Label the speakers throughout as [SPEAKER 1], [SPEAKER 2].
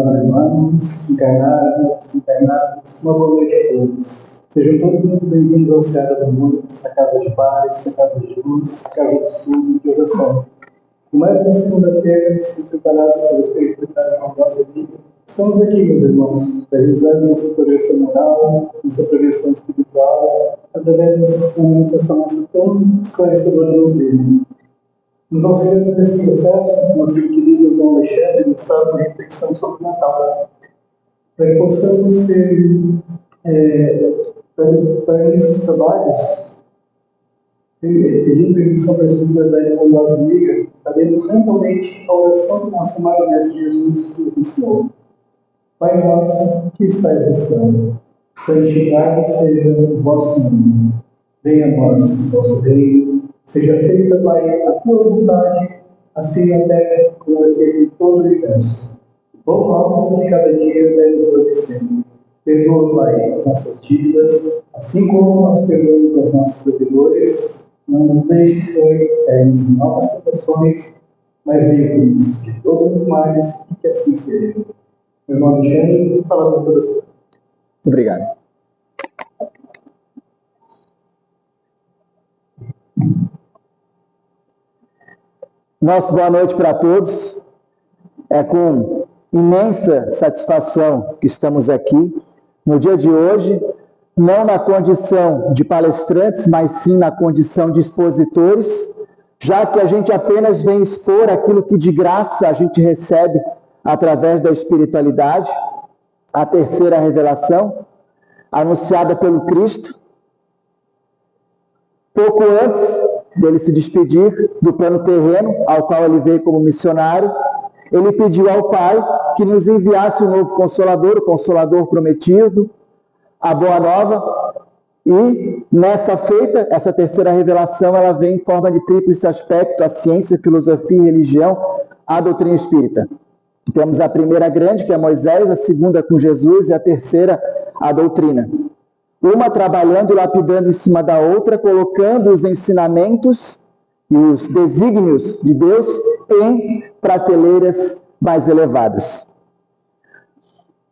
[SPEAKER 1] amados irmãos, encarnados, desencarnados, uma boa noite a todos. Sejam todos muito bem-vindos ao Seara da Luz, essa casa de paz, essa casa de luz, essa casa de estudo e de oração. E mais uma segunda-feira, se preparados para experimentar uma nossa vida, estamos aqui, meus irmãos, realizando nossa progressão moral, nossa progressão espiritual, através dessa nossa tão esclarecedora doutrina. Nos auxiliando nesse processo, nosso querido irmão Alexandre nos traz uma reflexão sobre o Natal, para que possamos ter, para esses trabalhos, pedindo permissão para a espiritualidade com nossa amiga, faremos mentalmente a oração que nosso amado Mestre Jesus nos ensinou. Pai nosso, que estais no céu, santificado seja o vosso nome. Venha a nós o vosso reino. Seja feita, Pai, a tua vontade, assim na terra como em todo o universo. O pão nosso de cada dia deve obedecer. Perdoa, Pai, as nossas dívidas, assim como nós perdoamos aos nossos devedores. Não nos deixes cairmos em novas tentações, mas livra-nos de todos os males, e que assim seja. Meu irmão Alexandre, fala com todas as pessoas.
[SPEAKER 2] Muito obrigado. Nossa boa noite para todos. É com imensa satisfação que estamos aqui no dia de hoje, não na condição de palestrantes, mas sim na condição de expositores, já que a gente apenas vem expor aquilo que de graça a gente recebe através da espiritualidade, a terceira revelação, anunciada pelo Cristo, pouco antes dele se despedir do plano terreno, ao qual ele veio como missionário. Ele pediu ao Pai que nos enviasse um novo Consolador, o Consolador prometido, a Boa Nova, e nessa feita, essa terceira revelação, ela vem em forma de tríplice aspecto: a ciência, a filosofia e a religião, a doutrina espírita. Temos a primeira grande, que é Moisés, a segunda com Jesus, e a terceira, a doutrina. Uma trabalhando e lapidando em cima da outra, colocando os ensinamentos e os desígnios de Deus em prateleiras mais elevadas.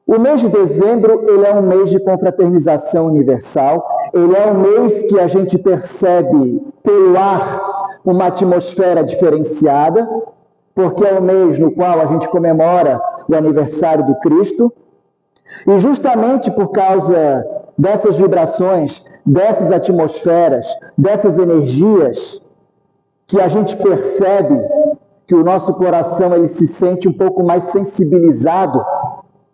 [SPEAKER 2] O mês de dezembro, ele é um mês de confraternização universal, ele é um mês que a gente percebe pelo ar uma atmosfera diferenciada, porque é o mês no qual a gente comemora o aniversário do Cristo, e justamente por causa dessas vibrações, dessas atmosferas, dessas energias, que a gente percebe que o nosso coração ele se sente um pouco mais sensibilizado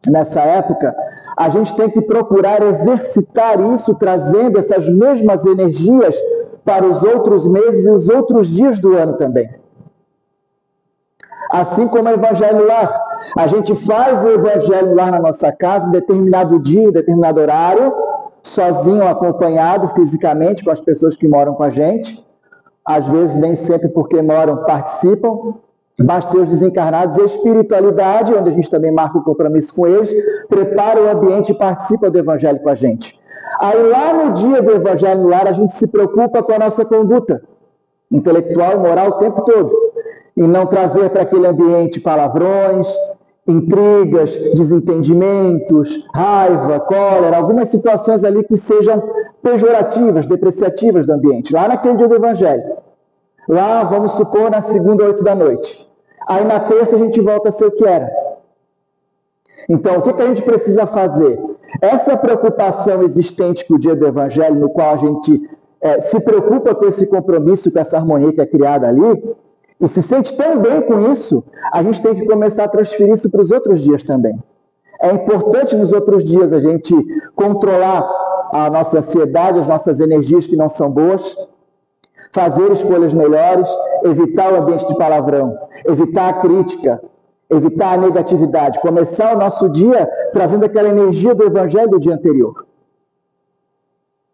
[SPEAKER 2] nessa época, a gente tem que procurar exercitar isso, trazendo essas mesmas energias para os outros meses e os outros dias do ano também. Assim como o Evangelho no Lar. A gente faz o Evangelho no Lar na nossa casa, em determinado dia, em determinado horário, sozinho, acompanhado fisicamente com as pessoas que moram com a gente. Às vezes, nem sempre porque moram, participam. Basta ter os desencarnados e a espiritualidade, onde a gente também marca o compromisso com eles, prepara o ambiente e participa do Evangelho com a gente. Aí lá no dia do Evangelho no Lar, a gente se preocupa com a nossa conduta intelectual e moral o tempo todo. E não trazer para aquele ambiente palavrões, intrigas, desentendimentos, raiva, cólera, algumas situações ali que sejam pejorativas, depreciativas do ambiente. Lá naquele dia do Evangelho. Lá, vamos supor, na segunda, 8 da noite. Aí na terça a gente volta a ser o que era. Então, o que a gente precisa fazer? Essa preocupação existente com o dia do Evangelho, no qual a gente se preocupa com esse compromisso, com essa harmonia que é criada ali, e se sente tão bem com isso, a gente tem que começar a transferir isso para os outros dias também. É importante nos outros dias a gente controlar a nossa ansiedade, as nossas energias que não são boas, fazer escolhas melhores, evitar o ambiente de palavrão, evitar a crítica, evitar a negatividade, começar o nosso dia trazendo aquela energia do Evangelho do dia anterior.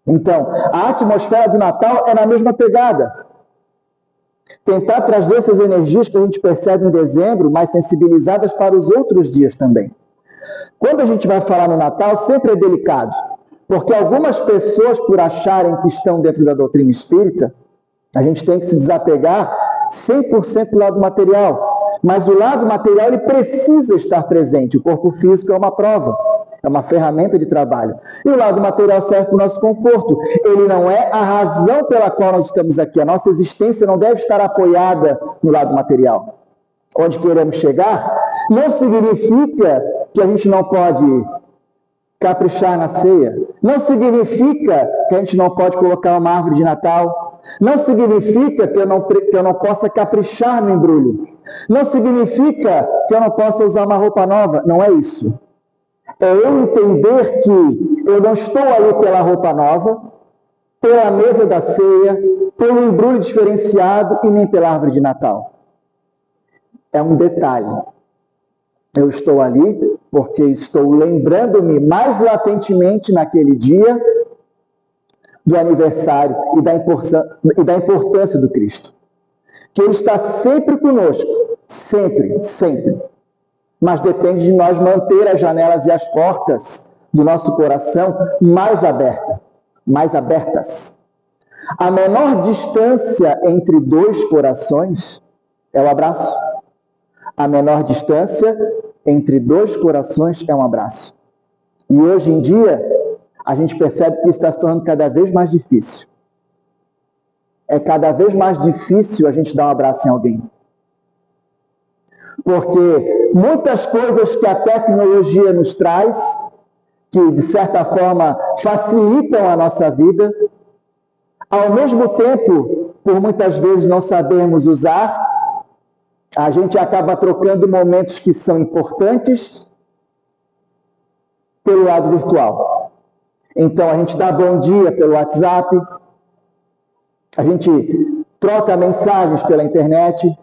[SPEAKER 2] Então, a atmosfera do Natal é na mesma pegada. Tentar trazer essas energias que a gente percebe em dezembro, mais sensibilizadas para os outros dias também. Quando a gente vai falar no Natal, sempre é delicado, porque algumas pessoas, por acharem que estão dentro da doutrina espírita, a gente tem que se desapegar 100% do lado material. Mas o lado material, ele precisa estar presente. O corpo físico é uma prova, é uma ferramenta de trabalho. E o lado material serve para o nosso conforto. Ele não é a razão pela qual nós estamos aqui. A nossa existência não deve estar apoiada no lado material. Onde queremos chegar não significa que a gente não pode caprichar na ceia. Não significa que a gente não pode colocar uma árvore de Natal. Não significa que eu não possa caprichar no embrulho. Não significa que eu não possa usar uma roupa nova. Não é isso. É eu entender que eu não estou ali pela roupa nova, pela mesa da ceia, pelo embrulho diferenciado e nem pela árvore de Natal. É um detalhe. Eu estou ali porque estou lembrando-me mais latentemente naquele dia do aniversário e da importância do Cristo. Que Ele está sempre conosco, sempre, sempre. Mas depende de nós manter as janelas e as portas do nosso coração mais abertas. A menor distância entre dois corações é o abraço. A menor distância entre dois corações é um abraço. E hoje em dia, a gente percebe que isso está se tornando cada vez mais difícil. É cada vez mais difícil a gente dar um abraço em alguém. Porque muitas coisas que a tecnologia nos traz, que de certa forma facilitam a nossa vida, ao mesmo tempo, por muitas vezes não sabermos usar, a gente acaba trocando momentos que são importantes pelo lado virtual. Então, a gente dá bom dia pelo WhatsApp, a gente troca mensagens pela internet,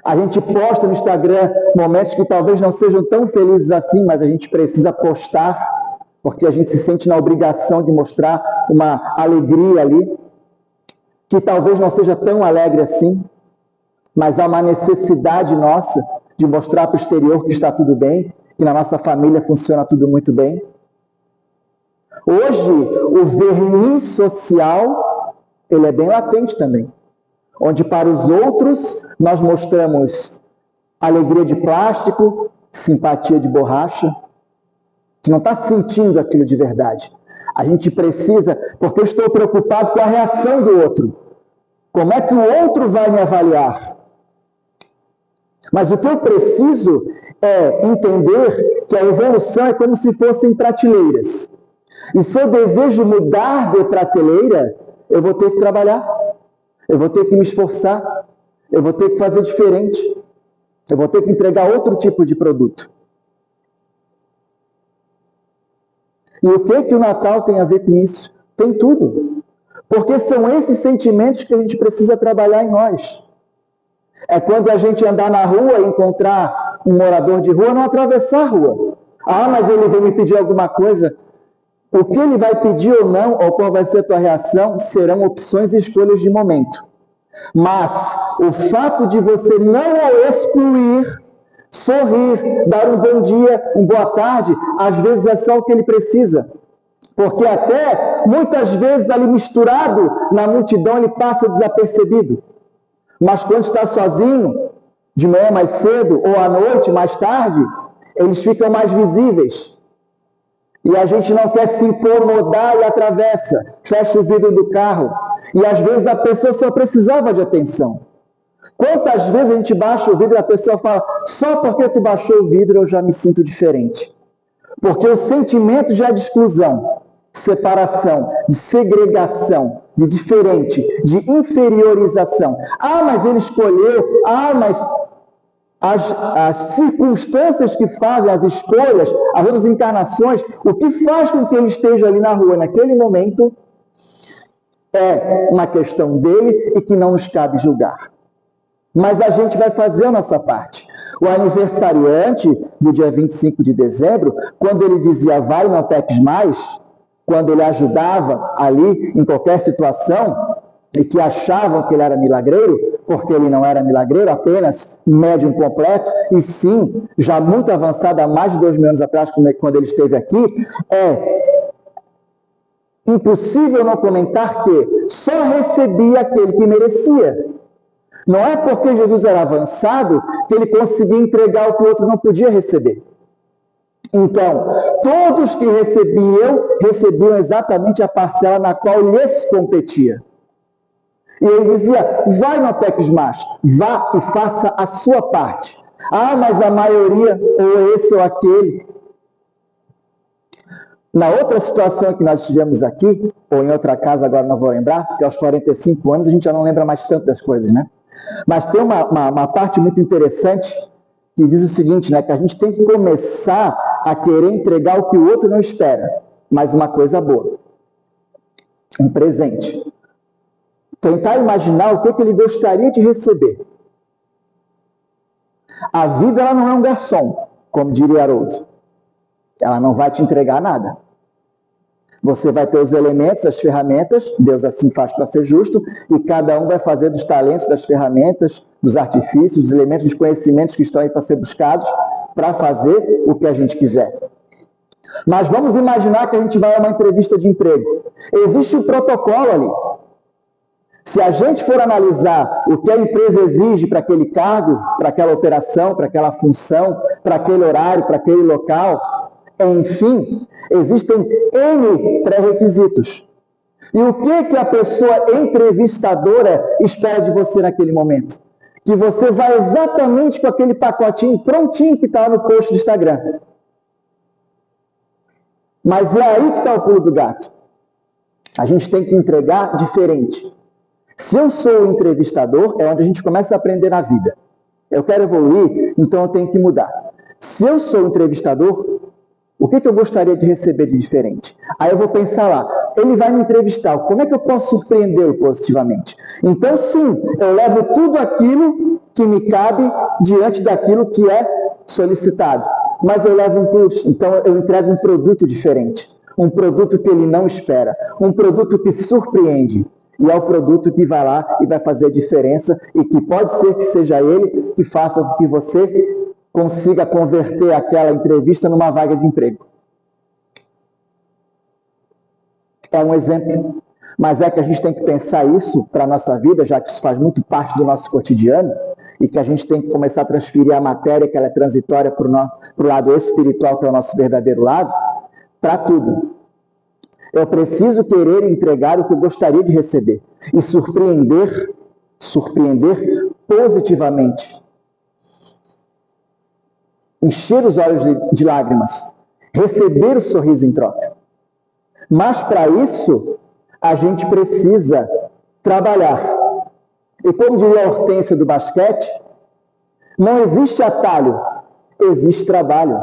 [SPEAKER 2] a gente posta no Instagram momentos que talvez não sejam tão felizes assim, mas a gente precisa postar, porque a gente se sente na obrigação de mostrar uma alegria ali, que talvez não seja tão alegre assim, mas há uma necessidade nossa de mostrar para o exterior que está tudo bem, que na nossa família funciona tudo muito bem. Hoje, o verniz social, ele é bem latente também. Onde para os outros, nós mostramos alegria de plástico, simpatia de borracha, que não está sentindo aquilo de verdade. A gente precisa, porque eu estou preocupado com a reação do outro. Como é que o outro vai me avaliar? Mas o que eu preciso é entender que a evolução é como se fossem prateleiras. E se eu desejo mudar de prateleira, eu vou ter que trabalhar, eu vou ter que me esforçar, eu vou ter que fazer diferente, eu vou ter que entregar outro tipo de produto. E o que o Natal tem a ver com isso? Tem tudo. Porque são esses sentimentos que a gente precisa trabalhar em nós. É quando a gente andar na rua e encontrar um morador de rua, não atravessar a rua. Ah, mas ele veio me pedir alguma coisa. O que ele vai pedir ou não, ou qual vai ser a tua reação, serão opções e escolhas de momento. Mas o fato de você não o excluir, sorrir, dar um bom dia, uma boa tarde, às vezes é só o que ele precisa. Porque até, muitas vezes, ali misturado na multidão, ele passa desapercebido. Mas quando está sozinho, de manhã mais cedo, ou à noite mais tarde, eles ficam mais visíveis. E a gente não quer se incomodar e atravessa, fecha o vidro do carro. E às vezes a pessoa só precisava de atenção. Quantas vezes a gente baixa o vidro e a pessoa fala, só porque tu baixou o vidro eu já me sinto diferente. Porque o sentimento já é de exclusão, separação, de segregação, de diferente, de inferiorização. Ah, mas ele escolheu, mas as circunstâncias que fazem as escolhas, as outras encarnações, o que faz com que ele esteja ali na rua naquele momento é uma questão dele e que não nos cabe julgar. Mas a gente vai fazer a nossa parte. O aniversariante do dia 25 de dezembro, quando ele dizia vai, não peques mais, quando ele ajudava ali em qualquer situação, e que achavam que ele era milagreiro, porque ele não era milagreiro, apenas médium completo, e sim, já muito avançado, há mais de 2.000 anos atrás, quando ele esteve aqui, é impossível não comentar que só recebia aquele que merecia. Não é porque Jesus era avançado que ele conseguia entregar o que o outro não podia receber. Então, todos que recebiam exatamente a parcela na qual lhes competia. E ele dizia, vai, não peques mais, vá e faça a sua parte. Ah, mas a maioria, ou esse ou aquele. Na outra situação que nós tivemos aqui, ou em outra casa, agora não vou lembrar, porque aos 45 anos a gente já não lembra mais tanto das coisas, né? Mas tem uma parte muito interessante que diz o seguinte, né? Que a gente tem que começar a querer entregar o que o outro não espera, mas uma coisa boa. Um presente. Tentar imaginar o que ele gostaria de receber. A vida, ela não é um garçom, como diria Haroldo. Ela não vai te entregar nada. Você vai ter os elementos, as ferramentas, Deus assim faz para ser justo, e cada um vai fazer dos talentos, das ferramentas, dos artifícios, dos elementos, dos conhecimentos que estão aí para ser buscados, para fazer o que a gente quiser. Mas vamos imaginar que a gente vai a uma entrevista de emprego. Existe um protocolo ali. Se a gente for analisar o que a empresa exige para aquele cargo, para aquela operação, para aquela função, para aquele horário, para aquele local, enfim, existem N pré-requisitos. E o que a pessoa entrevistadora espera de você naquele momento? Que você vá exatamente com aquele pacotinho prontinho que está no post do Instagram. Mas é aí que está o pulo do gato. A gente tem que entregar diferente. Se eu sou o entrevistador, é onde a gente começa a aprender na vida. Eu quero evoluir, então eu tenho que mudar. Se eu sou o entrevistador, o que eu gostaria de receber de diferente? Aí eu vou pensar lá, ele vai me entrevistar, como é que eu posso surpreendê-lo positivamente? Então sim, eu levo tudo aquilo que me cabe diante daquilo que é solicitado. Mas eu levo um plus, então eu entrego um produto diferente. Um produto que ele não espera, um produto que surpreende. E é o produto que vai lá e vai fazer a diferença e que pode ser que seja ele que faça com que você consiga converter aquela entrevista numa vaga de emprego. É um exemplo. Mas é que a gente tem que pensar isso para a nossa vida, já que isso faz muito parte do nosso cotidiano, e que a gente tem que começar a transferir a matéria, que ela é transitória para o lado espiritual, que é o nosso verdadeiro lado, para tudo. Eu preciso querer entregar o que eu gostaria de receber e surpreender positivamente. Encher os olhos de lágrimas, receber o sorriso em troca. Mas para isso, a gente precisa trabalhar. E como diria a Hortência do basquete, não existe atalho, existe trabalho.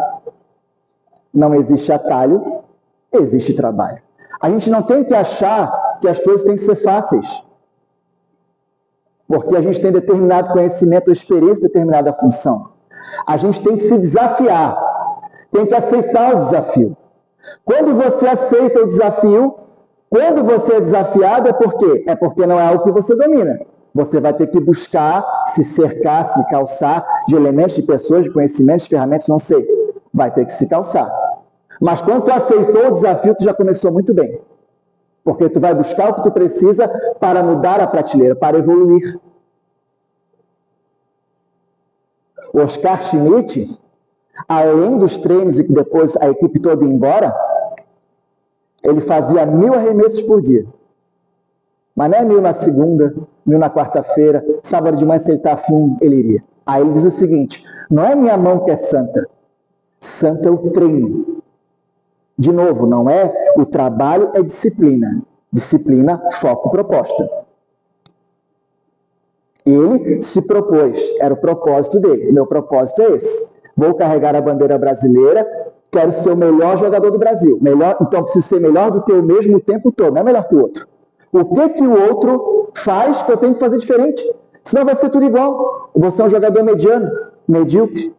[SPEAKER 2] Não existe atalho, existe trabalho. A gente não tem que achar que as coisas têm que ser fáceis. Porque a gente tem determinado conhecimento ou experiência, determinada função. A gente tem que se desafiar. Tem que aceitar o desafio. Quando você aceita o desafio, quando você é desafiado, é por quê? É porque não é algo que você domina. Você vai ter que buscar, se cercar, se calçar de elementos, de pessoas, de conhecimentos, de ferramentas, não sei. Vai ter que se calçar. Mas quando tu aceitou o desafio, tu já começou muito bem. Porque tu vai buscar o que tu precisa para mudar a prateleira, para evoluir. O Oscar Schmidt, além dos treinos e que depois a equipe toda ia embora, ele fazia 1000 arremessos por dia. Mas não é 1000 na segunda, 1000 na quarta-feira, sábado de manhã, se ele está afim, ele iria. Aí ele diz o seguinte, não é minha mão que é santa, santo é o treino. De novo, não é o trabalho, é disciplina. Disciplina, foco, proposta. Ele se propôs, era o propósito dele. Meu propósito é esse. Vou carregar a bandeira brasileira, quero ser o melhor jogador do Brasil. Então preciso ser melhor do que eu mesmo o tempo todo, não é melhor que o outro. O que o outro faz que eu tenho que fazer diferente? Senão vai ser tudo igual. Você é um jogador mediano, medíocre.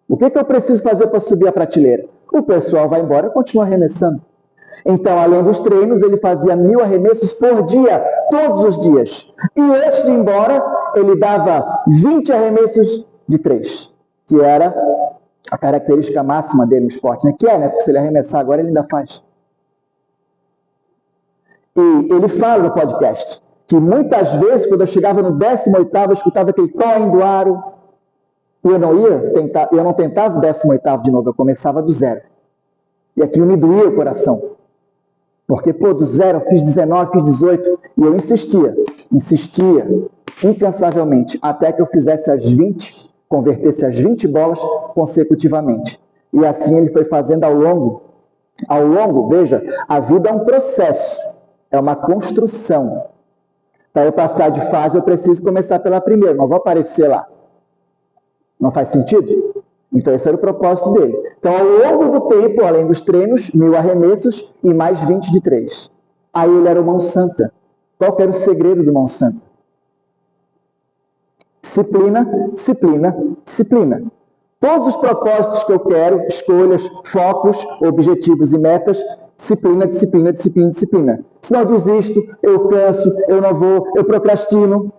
[SPEAKER 2] O que eu preciso fazer para subir a prateleira? O pessoal vai embora e continua arremessando. Então, além dos treinos, ele fazia 1000 arremessos por dia, todos os dias. E antes de ir embora, ele dava 20 arremessos de 3, que era a característica máxima dele no esporte, né? Que é, né? Porque se ele arremessar agora, ele ainda faz. E ele fala no podcast que muitas vezes, quando eu chegava no 18º, eu escutava aquele toim do aro, e eu não tentava o 18º de novo, eu começava do zero. E aquilo me doía o coração. Porque, do zero eu fiz 19, fiz 18, e eu insistia, incansavelmente, até que eu fizesse as 20, convertesse as 20 bolas consecutivamente. E assim ele foi fazendo ao longo, veja, a vida é um processo, é uma construção. Para eu passar de fase, eu preciso começar pela primeira, não vou aparecer lá. Não faz sentido? Então esse era o propósito dele. Então ao longo do tempo, além dos treinos, 1000 arremessos e mais 20 de 3. Aí ele era o mão santa. Qual que era o segredo do mão santa? Disciplina, disciplina, disciplina. Todos os propósitos que eu quero, escolhas, focos, objetivos e metas, disciplina, disciplina, disciplina, disciplina. Senão eu desisto, eu canso, eu não vou, eu procrastino.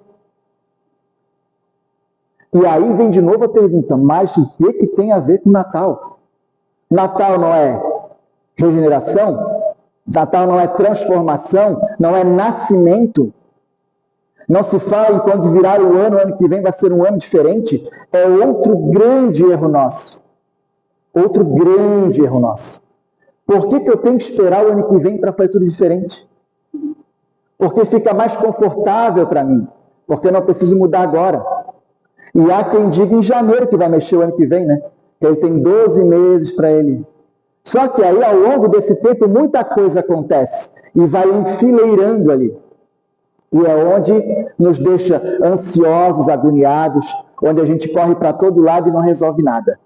[SPEAKER 2] E aí vem de novo a pergunta, mas o que tem a ver com Natal? Natal não é regeneração? Natal não é transformação? Não é nascimento? Não se fala em quando virar o ano que vem vai ser um ano diferente? É outro grande erro nosso. Outro grande erro nosso. Por que eu tenho que esperar o ano que vem para fazer tudo diferente? Porque fica mais confortável para mim. Porque eu não preciso mudar agora. E há quem diga em janeiro que vai mexer o ano que vem, né? Que ele tem 12 meses para ele. Só que aí, ao longo desse tempo, muita coisa acontece. E vai enfileirando ali. E é onde nos deixa ansiosos, agoniados, onde a gente corre para todo lado e não resolve nada.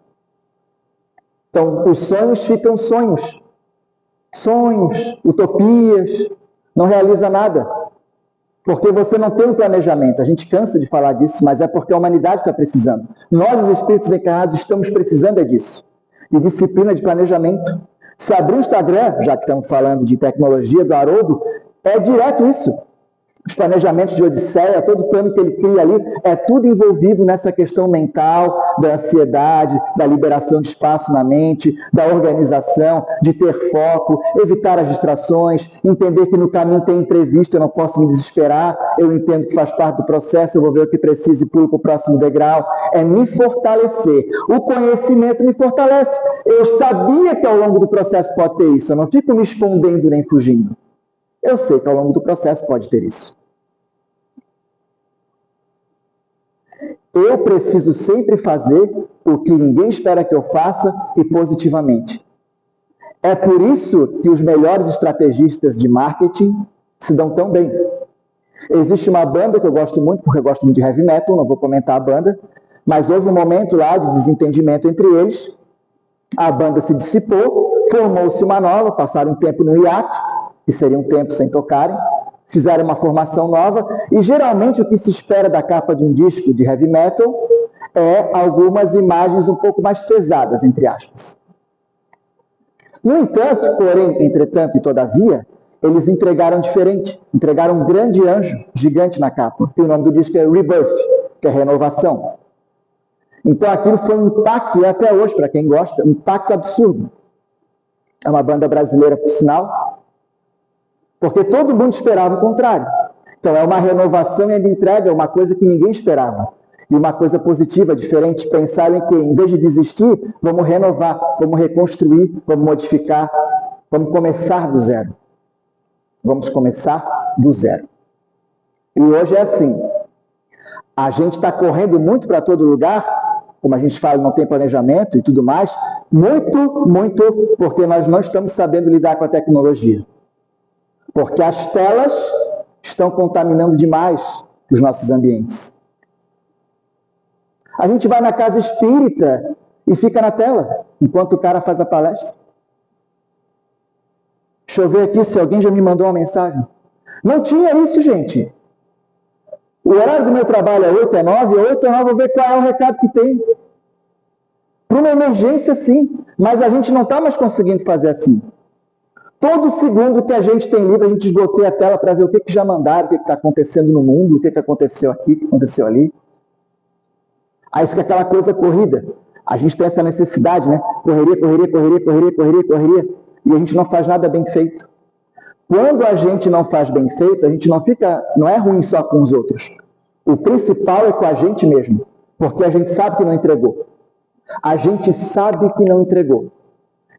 [SPEAKER 2] Então, os sonhos ficam sonhos. Sonhos, utopias, não realiza nada. Porque você não tem um planejamento. A gente cansa de falar disso, mas é porque a humanidade está precisando. Nós, os espíritos encarnados, estamos precisando disso. De disciplina, de planejamento. Se abrir o Instagram, já que estamos falando de tecnologia do Haroldo, é direto isso. Os planejamentos de Odisseia, todo o plano que ele cria ali, é tudo envolvido nessa questão mental, da ansiedade, da liberação de espaço na mente, da organização, de ter foco, evitar as distrações, entender que no caminho tem imprevisto, eu não posso me desesperar, eu entendo que faz parte do processo, eu vou ver o que preciso e pulo para o próximo degrau. É me fortalecer. O conhecimento me fortalece. Eu sabia que ao longo do processo pode ter isso, eu não fico me escondendo nem fugindo. Eu sei que ao longo do processo pode ter isso. Eu preciso sempre fazer o que ninguém espera que eu faça e positivamente. É por isso que os melhores estrategistas de marketing se dão tão bem. Existe uma banda que eu gosto muito, porque eu gosto muito de heavy metal, não vou comentar a banda, mas houve um momento lá de desentendimento entre eles, a banda se dissipou, formou-se uma nova, passaram um tempo no hiato, que seria um tempo sem tocarem, fizeram uma formação nova, e geralmente o que se espera da capa de um disco de heavy metal é algumas imagens um pouco mais pesadas, entre aspas. No entanto, porém, entretanto e todavia, eles entregaram diferente, entregaram um grande anjo gigante na capa, e o nome do disco é Rebirth, que é renovação. Então aquilo foi um impacto, e até hoje, para quem gosta, um impacto absurdo. É uma banda brasileira, por sinal, porque todo mundo esperava o contrário. Então é uma renovação e a entrega é uma coisa que ninguém esperava. E uma coisa positiva, diferente, pensaram em que, em vez de desistir, vamos renovar, vamos reconstruir, vamos modificar, vamos começar do zero. Vamos começar do zero. E hoje é assim. A gente está correndo muito para todo lugar, como a gente fala, não tem planejamento e tudo mais, muito, porque nós não estamos sabendo lidar com a tecnologia. Porque as telas estão contaminando demais os nossos ambientes. A gente vai na casa espírita e fica na tela, enquanto o cara faz a palestra. Deixa eu ver aqui se alguém já me mandou uma mensagem. Não tinha isso, gente. O horário do meu trabalho é 8 a 9, 8 a 9 eu vou ver qual é o recado que tem. Para uma emergência, sim, mas a gente não está mais conseguindo fazer assim. Todo segundo que a gente tem livre, a gente esgoteia a tela para ver o que já mandaram, o que está acontecendo no mundo, o que aconteceu aqui, o que aconteceu ali. Aí fica aquela coisa corrida. A gente tem essa necessidade, né? Correria. E a gente não faz nada bem feito. Quando a gente não faz bem feito, a gente não é ruim só com os outros. O principal é com a gente mesmo, porque a gente sabe que não entregou. A gente sabe que não entregou.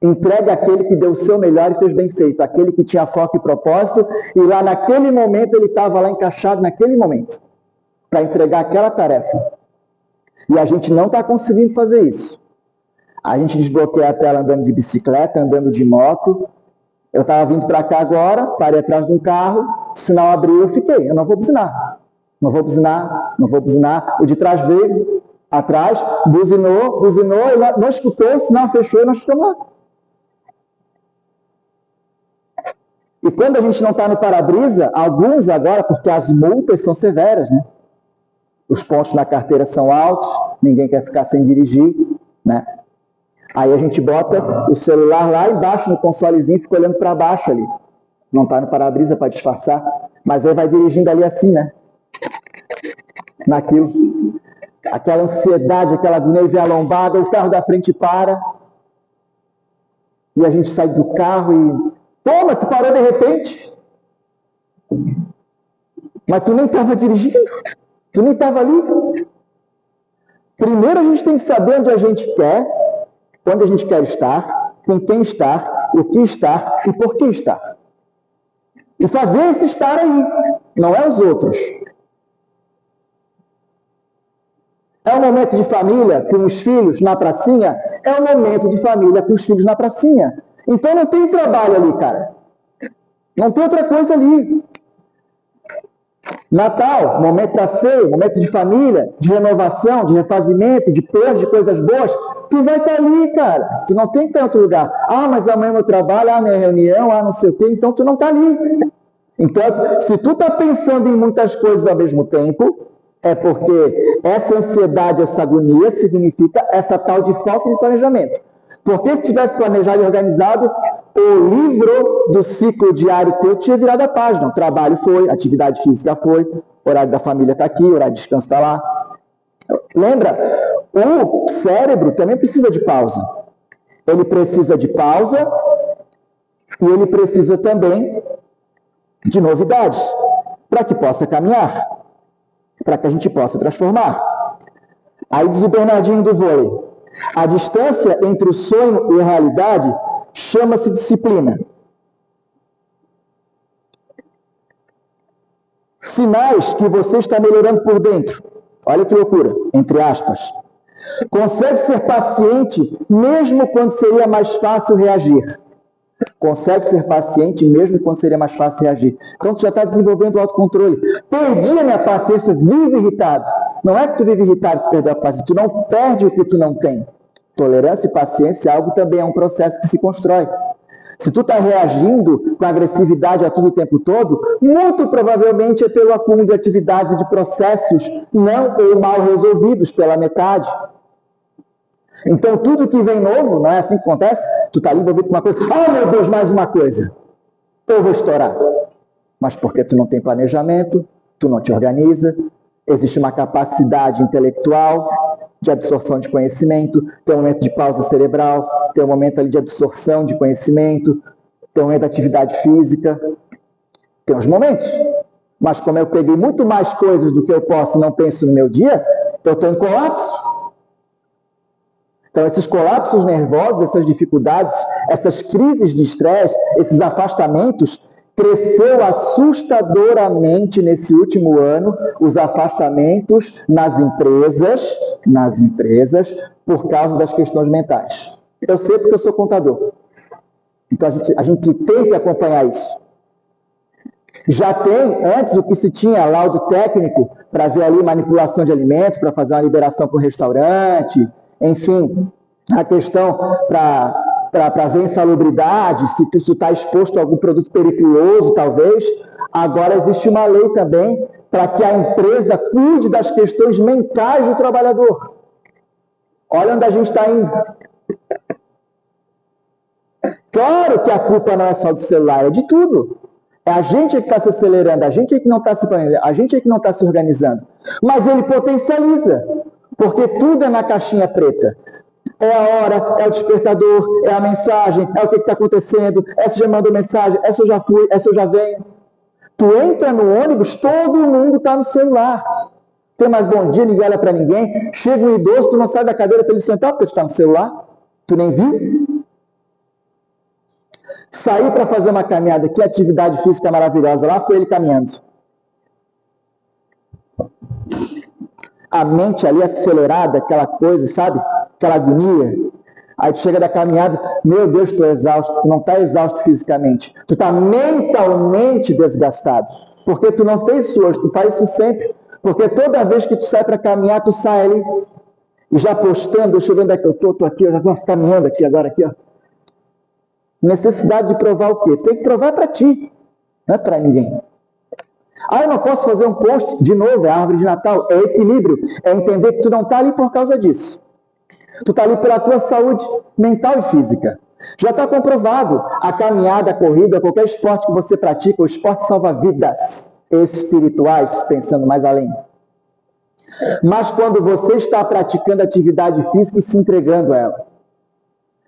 [SPEAKER 2] Entregue aquele que deu o seu melhor e fez bem feito, aquele que tinha foco e propósito, e lá naquele momento ele estava lá encaixado naquele momento, para entregar aquela tarefa. E a gente não está conseguindo fazer isso. A gente desbloqueia a tela andando de bicicleta, andando de moto. Eu estava vindo para cá agora, parei atrás de um carro, o sinal abriu, eu fiquei, eu não vou buzinar. Não vou buzinar, não vou buzinar. O de trás veio, atrás, buzinou, ele não escutou, o sinal fechou e nós ficamos lá. E quando a gente não está no para-brisa, alguns agora, porque as multas são severas, né? Os pontos na carteira são altos, ninguém quer ficar sem dirigir, né? Aí a gente bota o celular lá embaixo no consolezinho e fica olhando para baixo ali. Não está no para-brisa para disfarçar, mas aí vai dirigindo ali assim, né? Naquilo. Aquela ansiedade, aquela agonia lombada, o carro da frente para. E a gente sai do carro e... Toma, tu parou de repente. Mas tu nem estava dirigindo. Tu nem estava ali. Primeiro a gente tem que saber onde a gente quer estar, com quem estar, o que estar e por que estar. E fazer esse estar aí, não é os outros. É um momento de família com os filhos na pracinha? É um momento de família com os filhos na pracinha. Então não tem trabalho ali, cara. Não tem outra coisa ali. Natal, momento da ceia, momento de família, de renovação, de refazimento, de perda de coisas boas. Tu vai estar ali, cara. Tu não tem que estar em outro lugar. Ah, mas amanhã é meu trabalho, minha reunião, não sei o quê. Então tu não está ali. Então, se tu está pensando em muitas coisas ao mesmo tempo, é porque essa ansiedade, essa agonia significa essa tal de falta de planejamento. Porque se tivesse planejado e organizado, o livro do ciclo diário teu tinha virado a página. O trabalho foi, a atividade física foi, o horário da família está aqui, o horário de descanso está lá. Lembra? O cérebro também precisa de pausa. Ele precisa de pausa e ele precisa também de novidades para que possa caminhar, para que a gente possa transformar. Aí diz o Bernardinho do vôlei: a distância entre o sonho e a realidade chama-se disciplina. Sinais que você está melhorando por dentro. Olha que loucura, entre aspas. Consegue ser paciente mesmo quando seria mais fácil reagir. Consegue ser paciente mesmo quando seria mais fácil reagir. Então tu já está desenvolvendo o autocontrole. Perdi a minha paciência, vive irritado. Não é que tu vive irritado que perdeu a paciência, tu não perde o que tu não tem. Tolerância e paciência é um processo que se constrói. Se tu está reagindo com agressividade a tudo o tempo todo, muito provavelmente é pelo acúmulo de atividades e de processos não ou mal resolvidos pela metade. Então tudo que vem novo, não é assim que acontece? Tu está ali envolvido com uma coisa, oh meu Deus, mais uma coisa, eu vou estourar. Mas porque tu não tem planejamento, tu não te organiza, existe uma capacidade intelectual de absorção de conhecimento, tem um momento de pausa cerebral, tem um momento ali de absorção de conhecimento, tem um momento de atividade física, tem uns momentos. Mas como eu peguei muito mais coisas do que eu posso e não penso no meu dia, eu estou em colapso. Então esses colapsos nervosos, essas dificuldades, essas crises de estresse, esses afastamentos, cresceu assustadoramente nesse último ano os afastamentos nas empresas, por causa das questões mentais. Eu sei porque eu sou contador. Então a gente tem que acompanhar isso. Já tem, antes o que se tinha, laudo técnico, para ver ali manipulação de alimentos, para fazer uma liberação para o restaurante, enfim, a questão para ver insalubridade, se tu está exposto a algum produto periculoso, talvez. Agora existe uma lei também para que a empresa cuide das questões mentais do trabalhador. Olha onde a gente está indo. Claro que a culpa não é só do celular, é de tudo. É a gente que está se acelerando, a gente que não está se planejando, a gente que não está se organizando. Mas ele potencializa, porque tudo é na caixinha preta. É a hora, é o despertador, é a mensagem, é o que está acontecendo, essa já mandou mensagem, essa eu já fui, essa eu já venho. Tu entra no ônibus, todo mundo está no celular. Tem mais bom dia, ninguém olha para ninguém. Chega um idoso, tu não sai da cadeira para ele sentar porque tu está no celular. Tu nem viu? Sair para fazer uma caminhada, que atividade física maravilhosa. Lá foi ele caminhando. A mente ali acelerada, aquela coisa, sabe? Aquela agonia. Aí tu chega da caminhada, meu Deus, estou exausto. Tu não está exausto fisicamente. Tu está mentalmente desgastado. Porque tu não fez isso hoje, tu faz isso sempre. Porque toda vez que tu sai para caminhar, tu sai ali. E já postando, deixa eu ver onde é que eu estou aqui, eu já estou caminhando aqui agora, aqui, ó. Necessidade de provar o quê? Tu tem que provar para ti, não é para ninguém. Ah, eu não posso fazer um post, de novo, é a árvore de Natal, é equilíbrio, é entender que tu não está ali por causa disso. Tu está ali pela tua saúde mental e física. Já está comprovado, a caminhada, a corrida, qualquer esporte que você pratica, o esporte salva vidas espirituais, pensando mais além. Mas quando você está praticando atividade física e se entregando a ela,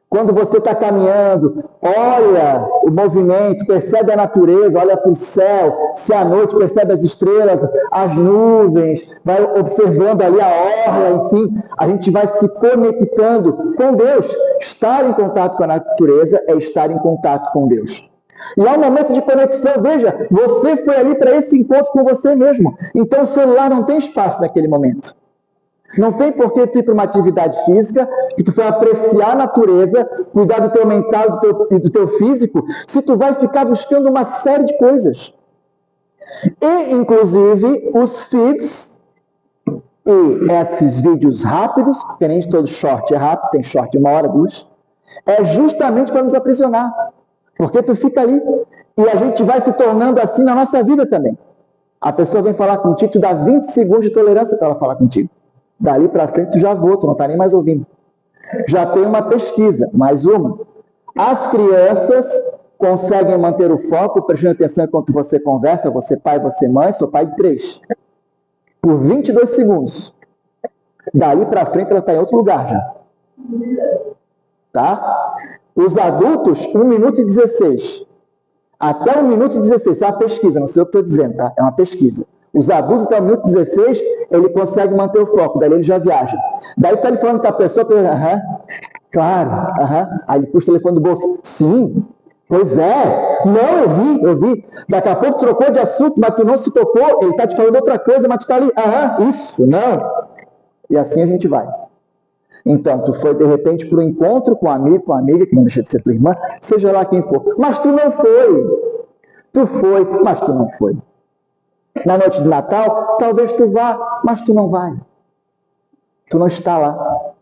[SPEAKER 2] quando você está caminhando, olha o movimento, percebe a natureza, olha para o céu, se à noite percebe as estrelas, as nuvens, vai observando ali a orla, enfim, a gente vai se conectando com Deus. Estar em contato com a natureza é estar em contato com Deus. E há um momento de conexão, veja, você foi ali para esse encontro com você mesmo. Então o celular não tem espaço naquele momento. Não tem por que tu ir para uma atividade física, que tu for apreciar a natureza, cuidar do teu mental e do teu físico, se tu vai ficar buscando uma série de coisas. E, inclusive, os feeds e esses vídeos rápidos, porque nem todo short é rápido, tem short de 1 hora, 2, é justamente para nos aprisionar. Porque tu fica ali e a gente vai se tornando assim na nossa vida também. A pessoa vem falar contigo, tu dá 20 segundos de tolerância para ela falar contigo. Dali para frente tu já voa, tu não está nem mais ouvindo. Já tem uma pesquisa, mais uma. As crianças conseguem manter o foco, prestando atenção enquanto você conversa, você pai, você mãe, sou pai de 3. Por 22 segundos. Dali para frente ela está em outro lugar já. Tá? Os adultos, 1 minuto e 16. Até 1 minuto e 16. Isso é uma pesquisa, não sei o que estou dizendo, tá? É uma pesquisa. Os adultos até 1 minuto e 16, ele consegue manter o foco, daí ele já viaja. Daí está ele falando com a pessoa, claro, aí ele puxa o telefone do bolso, sim, pois é, não, eu vi. Daqui a pouco trocou de assunto, mas tu não se tocou, ele está te falando outra coisa, mas tu está ali, isso, não. E assim a gente vai. Então, tu foi de repente para o encontro com um amigo, com uma amiga, que não deixa de ser tua irmã, seja lá quem for, mas tu não foi. Tu foi, mas tu não foi. Na noite de Natal, talvez tu vá, mas tu não vai. Tu não está lá.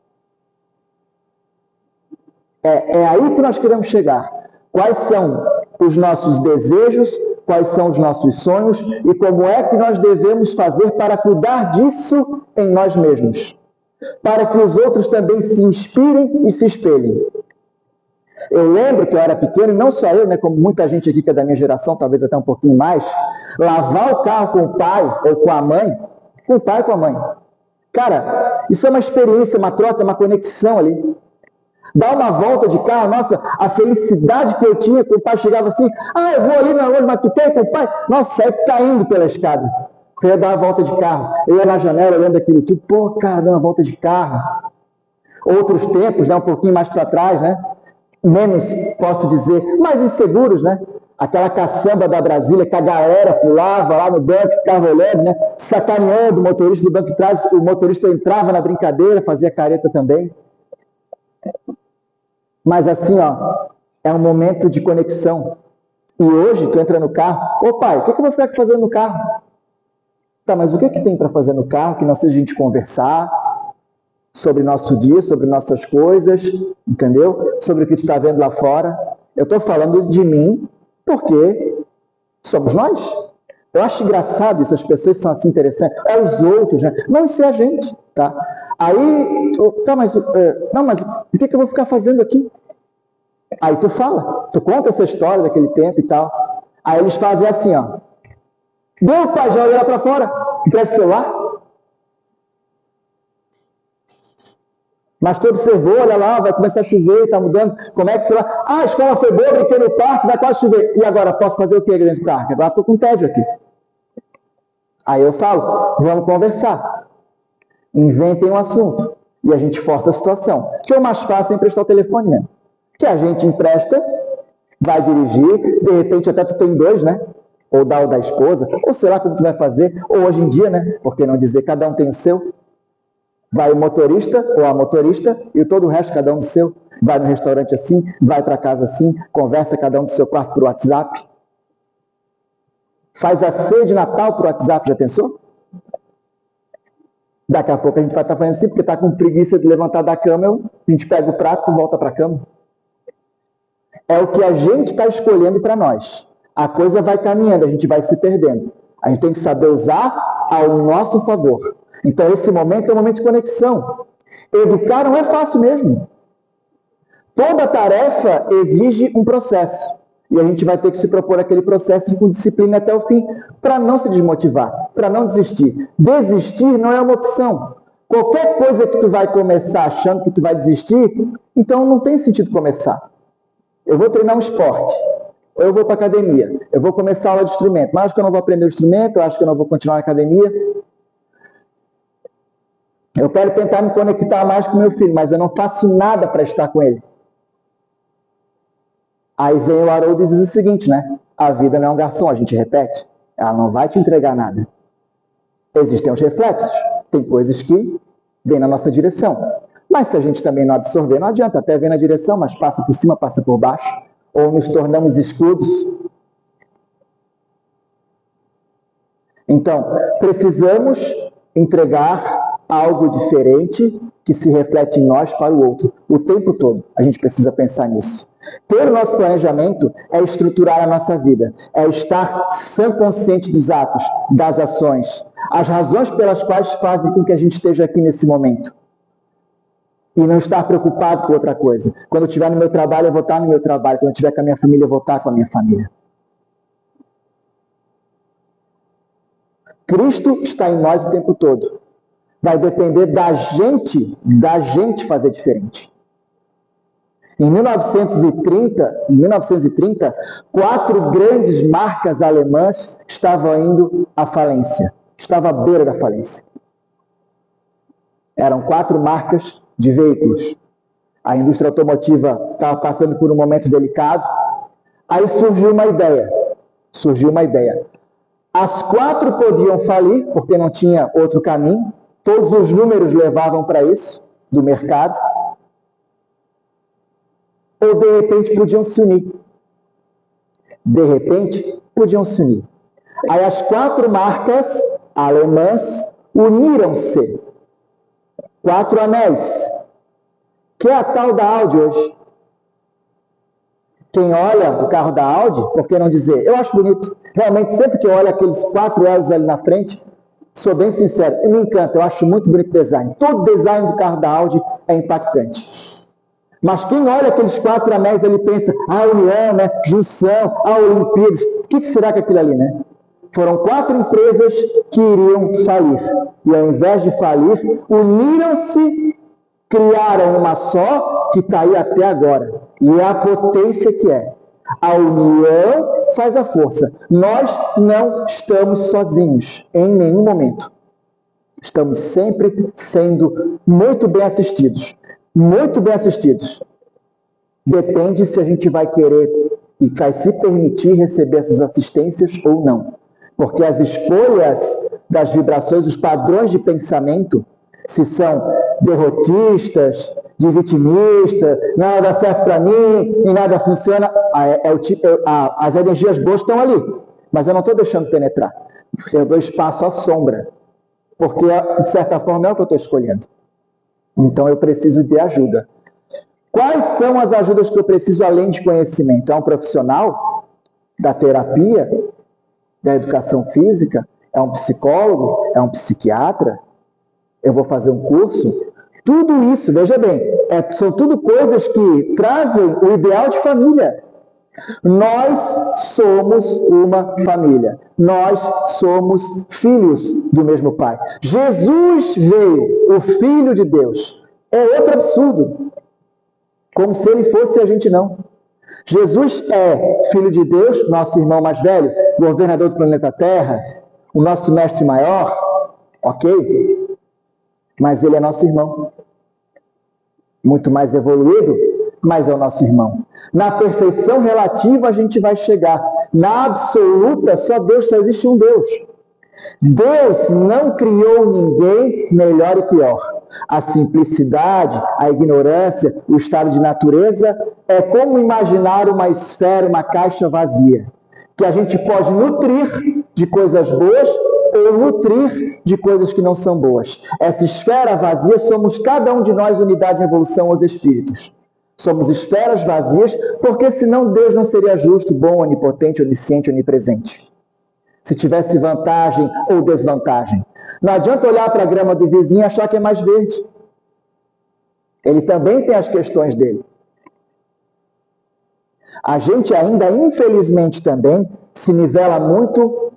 [SPEAKER 2] É aí que nós queremos chegar. Quais são os nossos desejos, quais são os nossos sonhos e como é que nós devemos fazer para cuidar disso em nós mesmos. Para que os outros também se inspirem e se espelhem. Eu lembro que eu era pequeno, e não só eu, né, como muita gente aqui que é da minha geração, talvez até um pouquinho mais, lavar o carro com o pai ou com a mãe, com o pai e com a mãe. Cara, isso é uma experiência, uma troca, uma conexão ali. Dar uma volta de carro, nossa, a felicidade que eu tinha quando o pai chegava assim, eu vou ali na rua, mas tu quer ir com o pai? Nossa, saí caindo pela escada. Eu ia dar uma volta de carro, eu ia na janela olhando aquilo tudo, pô, cara, dando uma volta de carro. Outros tempos, né, um pouquinho mais para trás, né? Menos, posso dizer, mais inseguros, né? Aquela caçamba da Brasília que a galera pulava lá no banco, ficava olhando, né? Sacaneando o motorista do banco de trás, o motorista entrava na brincadeira, fazia careta também. Mas assim, ó, é um momento de conexão. E hoje tu entra no carro, ô pai, o que eu vou ficar aqui fazendo no carro? Tá, mas o que tem para fazer no carro que não seja a gente conversar sobre nosso dia, sobre nossas coisas, entendeu? Sobre o que tu está vendo lá fora. Eu estou falando de mim porque somos nós. Eu acho engraçado isso, as pessoas são assim interessantes. É os outros, né? Não, isso é a gente, tá? Aí, mas o que eu vou ficar fazendo aqui? Aí tu fala, tu conta essa história daquele tempo e tal. Aí eles fazem assim, ó. Deu, pai, já olha lá para fora, empresta o celular. Mas tu observou, olha lá, vai começar a chover, está mudando, como é que foi lá? Ah, a escola foi boa, brinquei no parque, vai quase chover. E agora, posso fazer o que dentro do parque? Agora estou com tédio aqui. Aí eu falo, vamos conversar. Inventem um assunto. E a gente força a situação. Que é o mais fácil é emprestar o telefone mesmo. Que a gente empresta, vai dirigir, de repente até tu tem dois, né? Ou dá o da esposa, ou sei lá como tu vai fazer, ou hoje em dia, né? Por que não dizer, cada um tem o seu. Vai o motorista ou a motorista e todo o resto, cada um do seu. Vai no restaurante assim, vai para casa assim, conversa cada um do seu quarto por WhatsApp. Faz a ceia de Natal por WhatsApp, já pensou? Daqui a pouco a gente vai estar fazendo assim, porque está com preguiça de levantar da cama, a gente pega o prato e volta para a cama. É o que a gente está escolhendo para nós. A coisa vai caminhando, a gente vai se perdendo. A gente tem que saber usar ao nosso favor. Então, esse momento é um momento de conexão. Educar não é fácil mesmo. Toda tarefa exige um processo. E a gente vai ter que se propor aquele processo com disciplina até o fim, para não se desmotivar, para não desistir. Desistir não é uma opção. Qualquer coisa que tu vai começar achando que tu vai desistir, então não tem sentido começar. Eu vou treinar um esporte, ou eu vou para a academia, eu vou começar a aula de instrumento, mas acho que eu não vou aprender o instrumento, eu acho que eu não vou continuar na academia. Eu quero tentar me conectar mais com meu filho, mas eu não faço nada para estar com ele. Aí vem o Haroldo e diz o seguinte, né? A vida não é um garçom, a gente repete. Ela não vai te entregar nada. Existem os reflexos. Tem coisas que vêm na nossa direção. Mas se a gente também não absorver, não adianta. Até vem na direção, mas passa por cima, passa por baixo. Ou nos tornamos escudos. Então, precisamos entregar algo diferente que se reflete em nós para o outro. O tempo todo a gente precisa pensar nisso. Ter o nosso planejamento é estruturar a nossa vida, é estar sã consciente dos atos, das ações, as razões pelas quais fazem com que a gente esteja aqui nesse momento. E não estar preocupado com outra coisa. Quando eu estiver no meu trabalho, eu vou estar no meu trabalho. Quando eu estiver com a minha família, eu vou estar com a minha família. Cristo está em nós o tempo todo. Vai depender da gente fazer diferente. Em 1930, 4 grandes marcas alemãs estavam indo à falência. Estavam à beira da falência. Eram 4 marcas de veículos. A indústria automotiva estava passando por um momento delicado. Aí surgiu uma ideia. As 4 podiam falir, porque não tinha outro caminho. Todos os números levavam para isso, do mercado. Ou, de repente, podiam se unir. Aí as 4 marcas alemãs uniram-se. 4 anéis. Que é a tal da Audi hoje. Quem olha o carro da Audi, por que não dizer? Eu acho bonito. Realmente, sempre que eu olho aqueles 4 elos ali na frente, sou bem sincero, me encanta. Eu acho muito bonito o design. Todo design do carro da Audi é impactante. Mas quem olha aqueles 4 anéis, ele pensa, a união, né? Junção, a Olimpíadas. O que será que é aquilo ali, né? Foram 4 empresas que iriam falir. E ao invés de falir, uniram-se, criaram uma só que está aí até agora. E é a potência que é. A união faz a força. Nós não estamos sozinhos em nenhum momento. Estamos sempre sendo muito bem assistidos. Muito bem assistidos. Depende se a gente vai querer e vai se permitir receber essas assistências ou não. Porque as escolhas das vibrações, os padrões de pensamento, se são derrotistas, de vitimista, nada dá certo para mim e nada funciona, as energias boas estão ali. Mas eu não estou deixando penetrar. Eu dou espaço à sombra. Porque, de certa forma, é o que eu estou escolhendo. Então, eu preciso de ajuda. Quais são as ajudas que eu preciso além de conhecimento? É um profissional da terapia, da educação física? É um psicólogo? É um psiquiatra? Eu vou fazer um curso? Tudo isso, veja bem, são tudo coisas que trazem o ideal de família. Nós somos uma família. Nós somos filhos do mesmo Pai. Jesus veio, o Filho de Deus, É outro absurdo. Como se ele fosse e a gente não. Jesus é Filho de Deus, nosso irmão mais velho, governador do planeta Terra, o nosso mestre maior, ok? Mas ele é nosso irmão. Muito mais evoluído, mas é o nosso irmão. Na perfeição relativa a gente vai chegar. Na absoluta, só existe um Deus. Deus não criou ninguém melhor e pior. A simplicidade, a ignorância, o estado de natureza é como imaginar uma esfera, uma caixa vazia, que a gente pode nutrir de coisas boas ou nutrir de coisas que não são boas. Essa esfera vazia somos cada um de nós, unidade de evolução, os espíritos. Somos esferas vazias, porque senão Deus não seria justo, bom, onipotente, onisciente, onipresente. Se tivesse vantagem ou desvantagem. Não adianta olhar para a grama do vizinho e achar que é mais verde. Ele também tem as questões dele. A gente ainda, infelizmente também, se nivela muito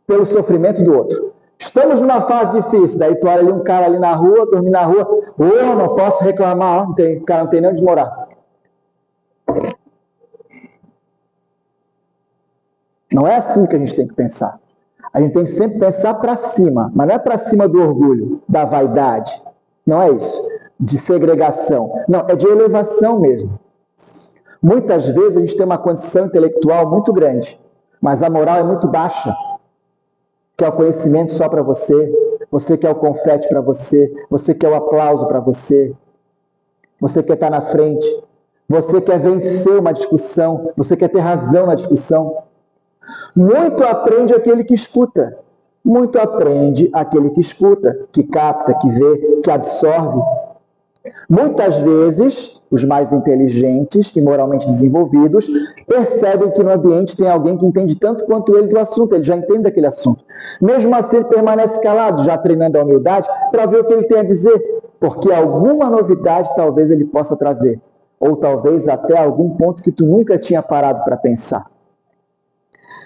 [SPEAKER 2] pelo sofrimento do outro. Estamos numa fase difícil, daí tu olha ali um cara ali na rua, dormir na rua, não posso reclamar, o cara não tem nem onde morar. Não é assim que a gente tem que pensar. A gente tem que sempre pensar para cima, mas não é para cima do orgulho, da vaidade. Não é isso, de segregação. Não, é de elevação mesmo. Muitas vezes a gente tem uma condição intelectual muito grande, mas a moral é muito baixa. Quer o conhecimento só para você, você quer o confete para você, você quer o aplauso para você, você quer estar na frente, você quer vencer uma discussão, você quer ter razão na discussão. Muito aprende aquele que escuta, muito aprende aquele que escuta, que capta, que vê, que absorve. Muitas vezes, os mais inteligentes e moralmente desenvolvidos percebem que no ambiente tem alguém que entende tanto quanto ele do assunto, ele já entende daquele assunto. Mesmo assim, ele permanece calado, já treinando a humildade, para ver o que ele tem a dizer, porque alguma novidade talvez ele possa trazer, ou talvez até algum ponto que tu nunca tinha parado para pensar.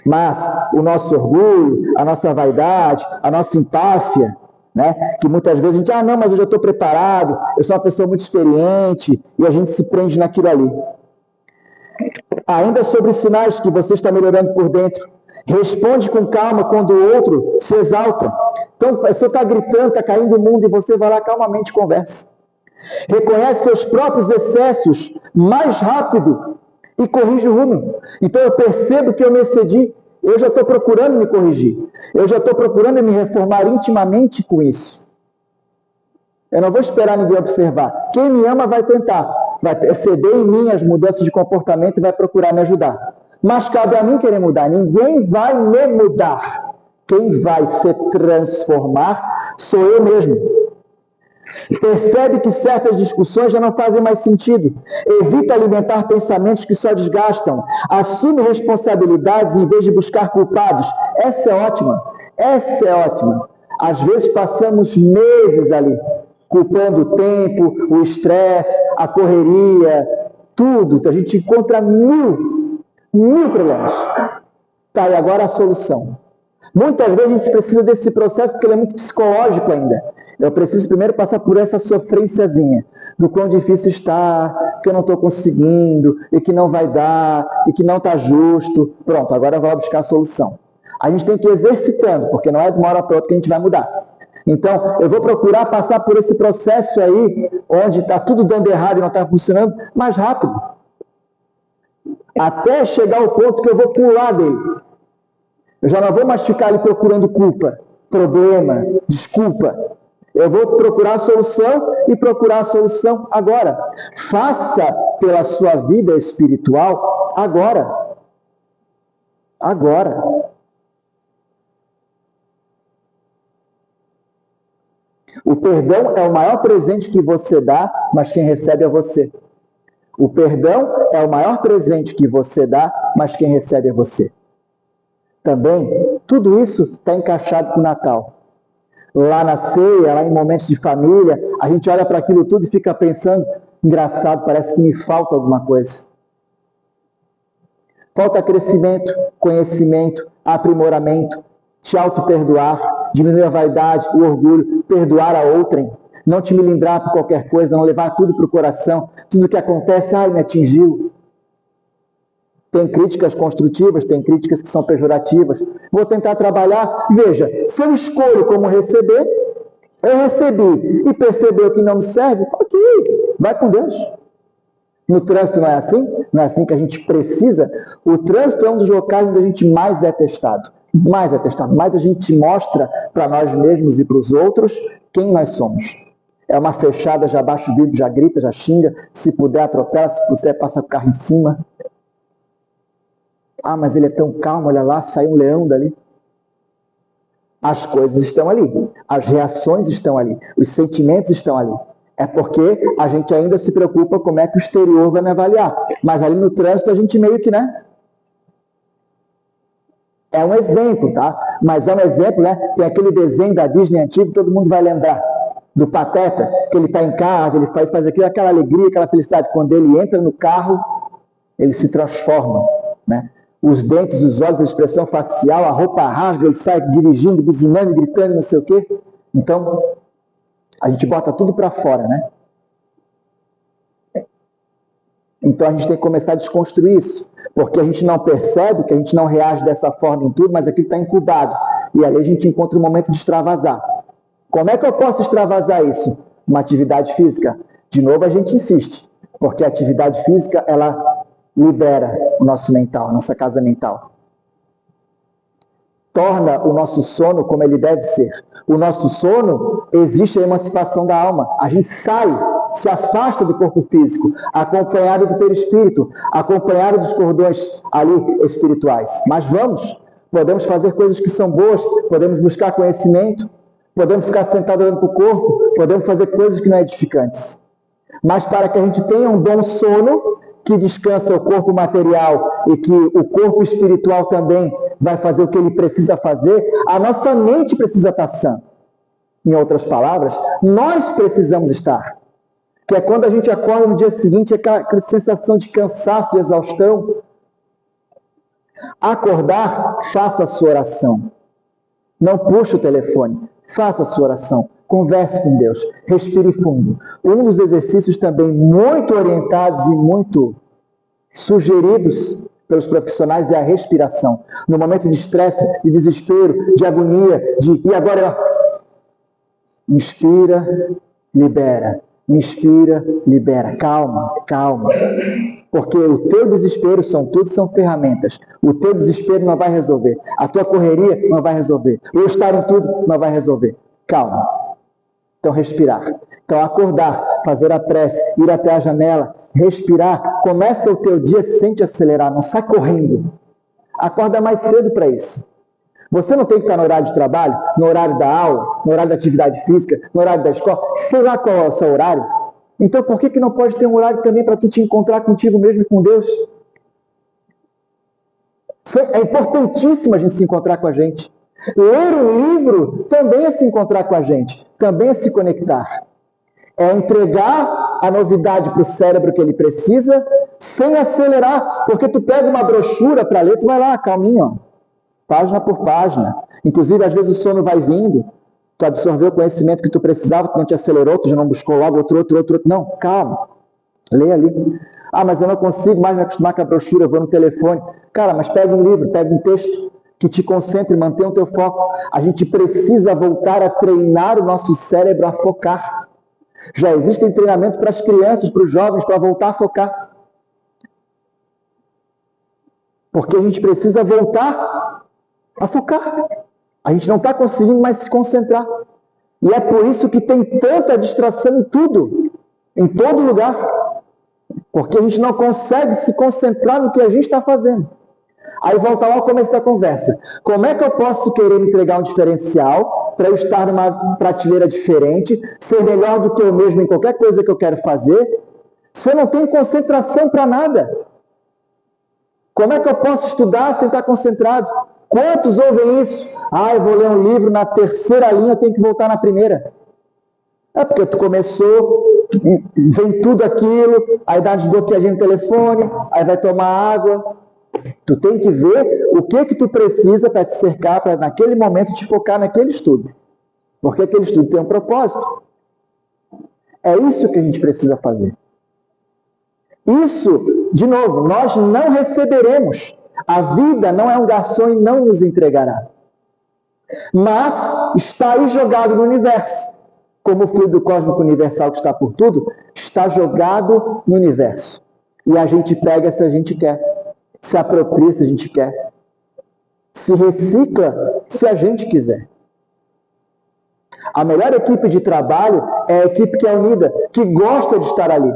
[SPEAKER 2] Mas o nosso orgulho, a nossa vaidade, a nossa empáfia, né? Que muitas vezes a gente, não, mas eu já estou preparado, eu sou uma pessoa muito experiente, e a gente se prende naquilo ali. Ainda sobre os sinais que você está melhorando por dentro, responde com calma quando o outro se exalta. Então, a pessoa está gritando, está caindo o mundo, e você vai lá calmamente e conversa. Reconhece seus próprios excessos mais rápido e corrige o rumo. Então eu percebo que eu me excedi, eu já estou procurando me corrigir, eu já estou procurando me reformar intimamente com isso. Eu não vou esperar ninguém observar. Quem me ama vai tentar, vai perceber em mim as mudanças de comportamento e vai procurar me ajudar. Mas cabe a mim querer mudar, ninguém vai me mudar. Quem vai se transformar sou eu mesmo. Percebe que certas discussões já não fazem mais sentido. Evita alimentar pensamentos que só desgastam. Assume responsabilidades em vez de buscar culpados. Essa é ótima. Essa é ótima. Às vezes passamos meses ali, culpando o tempo, o estresse, a correria, tudo. A gente encontra mil problemas. Tá, e agora a solução. Muitas vezes a gente precisa desse processo porque ele é muito psicológico ainda. Eu preciso primeiro passar por essa sofrênciazinha, do quão difícil está, que eu não estou conseguindo, e que não vai dar, e que não está justo. Pronto, agora eu vou buscar a solução. A gente tem que ir exercitando, porque não é de uma hora para outra que a gente vai mudar. Então, eu vou procurar passar por esse processo aí, onde está tudo dando errado e não está funcionando, mais rápido. Até chegar ao ponto que eu vou pular dele. Eu já não vou mais ficar ali procurando culpa, problema, desculpa. Eu vou procurar a solução e procurar a solução agora. Faça pela sua vida espiritual agora. Agora. O perdão é o maior presente que você dá, mas quem recebe é você. O perdão é o maior presente que você dá, mas quem recebe é você. Também, tudo isso está encaixado com o Natal. Lá na ceia, lá em momentos de família, a gente olha para aquilo tudo e fica pensando, engraçado, parece que me falta alguma coisa. Falta crescimento, conhecimento, aprimoramento, te auto-perdoar, diminuir a vaidade, o orgulho, perdoar a outrem. não te melindrar por qualquer coisa, não levar tudo para o coração, tudo que acontece, me atingiu. Tem críticas construtivas, tem críticas que são pejorativas. Vou tentar trabalhar. Veja, se eu escolho como receber, eu recebi e percebeu que não me serve, ok, vai com Deus. No trânsito não é assim? Não é assim que a gente precisa? O trânsito é um dos locais onde a gente mais é testado. Mais é testado. Mais a gente mostra para nós mesmos e para os outros quem nós somos. É uma fechada, já baixa o vidro, já grita, já xinga. Se puder, atropela. Se puder, passa o carro em cima. Mas ele é tão calmo, olha lá, saiu um leão dali. As coisas estão ali. As reações estão ali. Os sentimentos estão ali. É porque a gente ainda se preocupa como é que o exterior vai me avaliar. Mas ali no trânsito a gente meio que, né? É um exemplo, tá? Mas é um exemplo, né? Tem aquele desenho da Disney antigo, todo mundo vai lembrar. Do Pateta, que ele está em casa, ele faz aquilo, aquela alegria, aquela felicidade. Quando ele entra no carro, ele se transforma, né? Os dentes, os olhos, a expressão facial, a roupa rasga, ele sai dirigindo, buzinando, gritando, não sei o quê. Então, a gente bota tudo para fora, né? Então, a gente tem que começar a desconstruir isso. Porque a gente não percebe, que a gente não reage dessa forma em tudo, mas aquilo está incubado. E ali a gente encontra um momento de extravasar. Como é que eu posso extravasar isso? Uma atividade física. De novo, a gente insiste. Porque a atividade física, ela libera o nosso mental, a nossa casa mental. Torna o nosso sono como ele deve ser. O nosso sono, existe a emancipação da alma. A gente sai, se afasta do corpo físico, acompanhado do perispírito, acompanhado dos cordões ali espirituais. Mas podemos fazer coisas que são boas, podemos buscar conhecimento, podemos ficar sentado olhando para o corpo, podemos fazer coisas que não são edificantes. Mas para que a gente tenha um bom sono, que descansa o corpo material e que o corpo espiritual também vai fazer o que ele precisa fazer, a nossa mente precisa estar sã. Em outras palavras, nós precisamos estar. Que é quando a gente acorda no dia seguinte, aquela sensação de cansaço, de exaustão. Acordar, faça a sua oração. Não puxe o telefone, faça a sua oração. Converse com Deus, respire fundo. Um dos exercícios também muito orientados e muito sugeridos pelos profissionais é a respiração. No momento de estresse, de desespero, de agonia, e agora inspira, libera. Inspira, libera. Calma, calma. Porque o teu desespero são ferramentas. O teu desespero não vai resolver. A tua correria não vai resolver. O estar em tudo não vai resolver. Calma. Então, respirar. Então, acordar, fazer a prece, ir até a janela, respirar. Começa o teu dia sem te acelerar, não sai correndo. Acorda mais cedo para isso. Você não tem que estar no horário de trabalho, no horário da aula, no horário da atividade física, no horário da escola, sei lá qual é o seu horário. Então, por que não pode ter um horário também para tu te encontrar contigo mesmo e com Deus? É importantíssimo a gente se encontrar com a gente. Ler um livro também é se encontrar com a gente, também é se conectar. É entregar a novidade para o cérebro que ele precisa, sem acelerar, porque tu pega uma brochura para ler, tu vai lá, calminho, ó, página por página. Inclusive, às vezes o sono vai vindo, tu absorveu o conhecimento que tu precisava, tu não te acelerou, tu já não buscou logo outro. Não, calma, lê ali. Mas eu não consigo mais me acostumar com a brochura, eu vou no telefone. Cara, mas pega um livro, pega um texto que te concentre, mantenha o teu foco. A gente precisa voltar a treinar o nosso cérebro a focar. Já existem treinamentos para as crianças, para os jovens, para voltar a focar. Porque a gente precisa voltar a focar. A gente não está conseguindo mais se concentrar. E é por isso que tem tanta distração em tudo, em todo lugar. Porque a gente não consegue se concentrar no que a gente está fazendo. Aí volta lá ao começo da conversa. Como é que eu posso querer me entregar um diferencial para eu estar numa prateleira diferente, ser melhor do que eu mesmo em qualquer coisa que eu quero fazer, se eu não tenho concentração para nada? Como é que eu posso estudar sem estar concentrado? Quantos ouvem isso? Eu vou ler um livro, na terceira linha eu tenho que voltar na primeira. É porque tu começou, vem tudo aquilo, aí dá uma desbloqueadinha no telefone, aí vai tomar água. Tu tem que ver o que tu precisa para te cercar, para naquele momento te focar naquele estudo. Porque aquele estudo tem um propósito. É isso que a gente precisa fazer. Isso, de novo, nós não receberemos. A vida não é um garçom e não nos entregará. Mas está aí jogado no universo. Como o fluido cósmico universal que está por tudo, está jogado no universo. E a gente pega se a gente quer. Se apropria se a gente quer. Se recicla se a gente quiser. A melhor equipe de trabalho é a equipe que é unida, que gosta de estar ali.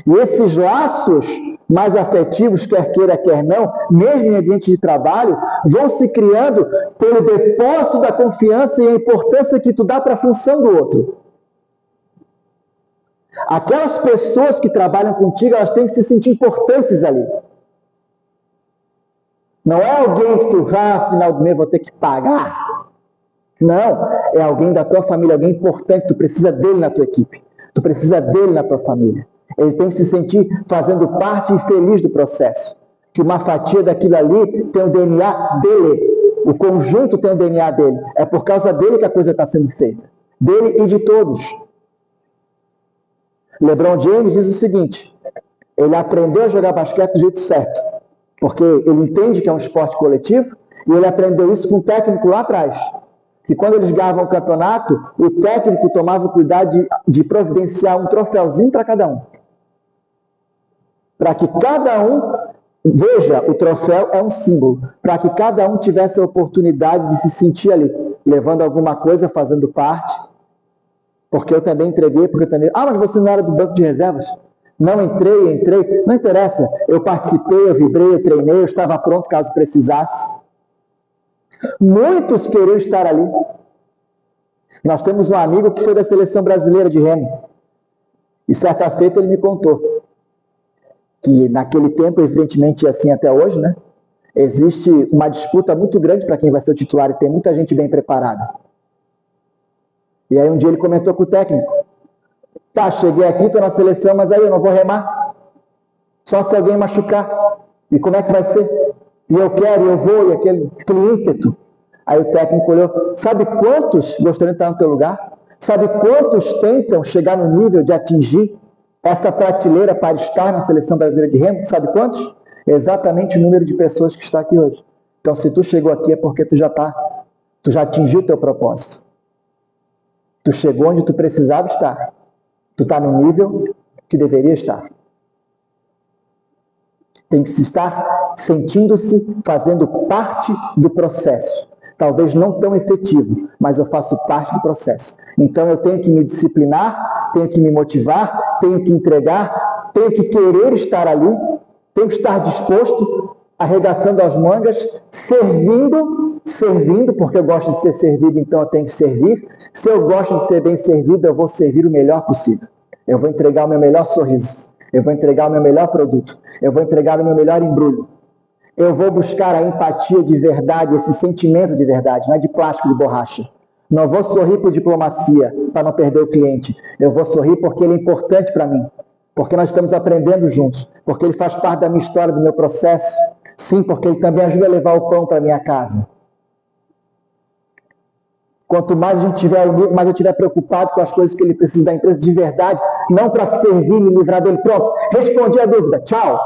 [SPEAKER 2] E esses laços mais afetivos, quer queira, quer não, mesmo em ambiente de trabalho, vão se criando pelo depósito da confiança e a importância que tu dá para a função do outro. Aquelas pessoas que trabalham contigo, elas têm que se sentir importantes ali. Não é alguém que tu no final do mês vou ter que pagar. Não, é alguém da tua família, alguém importante, tu precisa dele na tua equipe. Tu precisa dele na tua família. Ele tem que se sentir fazendo parte e feliz do processo. Que uma fatia daquilo ali tem o DNA dele. O conjunto tem o DNA dele. É por causa dele que a coisa está sendo feita. Dele e de todos. LeBron James diz o seguinte: ele aprendeu a jogar basquete do jeito certo. Porque ele entende que é um esporte coletivo e ele aprendeu isso com um técnico lá atrás. Que quando eles ganhavam o campeonato, o técnico tomava cuidado de providenciar um troféuzinho para cada um. Para que cada um, veja, o troféu é um símbolo, para que cada um tivesse a oportunidade de se sentir ali, levando alguma coisa, fazendo parte. Porque eu também entreguei, porque eu também... Ah, mas você não era do banco de reservas? Não entrei, não interessa. Eu participei, eu vibrei, eu treinei, eu estava pronto caso precisasse. Muitos queriam estar ali. Nós temos um amigo que foi da seleção brasileira de remo. E certa feita ele me contou que naquele tempo, evidentemente assim até hoje, né? Existe uma disputa muito grande para quem vai ser o titular e tem muita gente bem preparada. E aí um dia ele comentou com o técnico: tá, cheguei aqui, estou na seleção, mas aí eu não vou remar. Só se alguém machucar. E como é que vai ser? E eu quero, eu vou, e aquele ímpeto. Aí o técnico olhou: sabe quantos gostariam de estar no teu lugar? Sabe quantos tentam chegar no nível de atingir essa prateleira para estar na seleção brasileira de remo? Sabe quantos? Exatamente o número de pessoas que está aqui hoje. Então, se tu chegou aqui é porque tu já atingiu o teu propósito. Tu chegou onde tu precisava estar. Tu está no nível que deveria estar. Tem que se estar sentindo-se fazendo parte do processo. Talvez não tão efetivo, mas eu faço parte do processo. Então eu tenho que me disciplinar, tenho que me motivar, tenho que entregar, tenho que querer estar ali, tenho que estar disposto, arregaçando as mangas, servindo, porque eu gosto de ser servido, então eu tenho que servir. Se eu gosto de ser bem servido, eu vou servir o melhor possível. Eu vou entregar o meu melhor sorriso. Eu vou entregar o meu melhor produto. Eu vou entregar o meu melhor embrulho. Eu vou buscar a empatia de verdade, esse sentimento de verdade, não é de plástico, de borracha. Não vou sorrir por diplomacia, para não perder o cliente. Eu vou sorrir porque ele é importante para mim. Porque nós estamos aprendendo juntos. Porque ele faz parte da minha história, do meu processo. Sim, porque ele também ajuda a levar o pão para minha casa. Quanto mais a gente estiver unido, mais eu estiver preocupado com as coisas que ele precisa da empresa de verdade, não para servir e me livrar dele. Pronto, respondi a dúvida, tchau.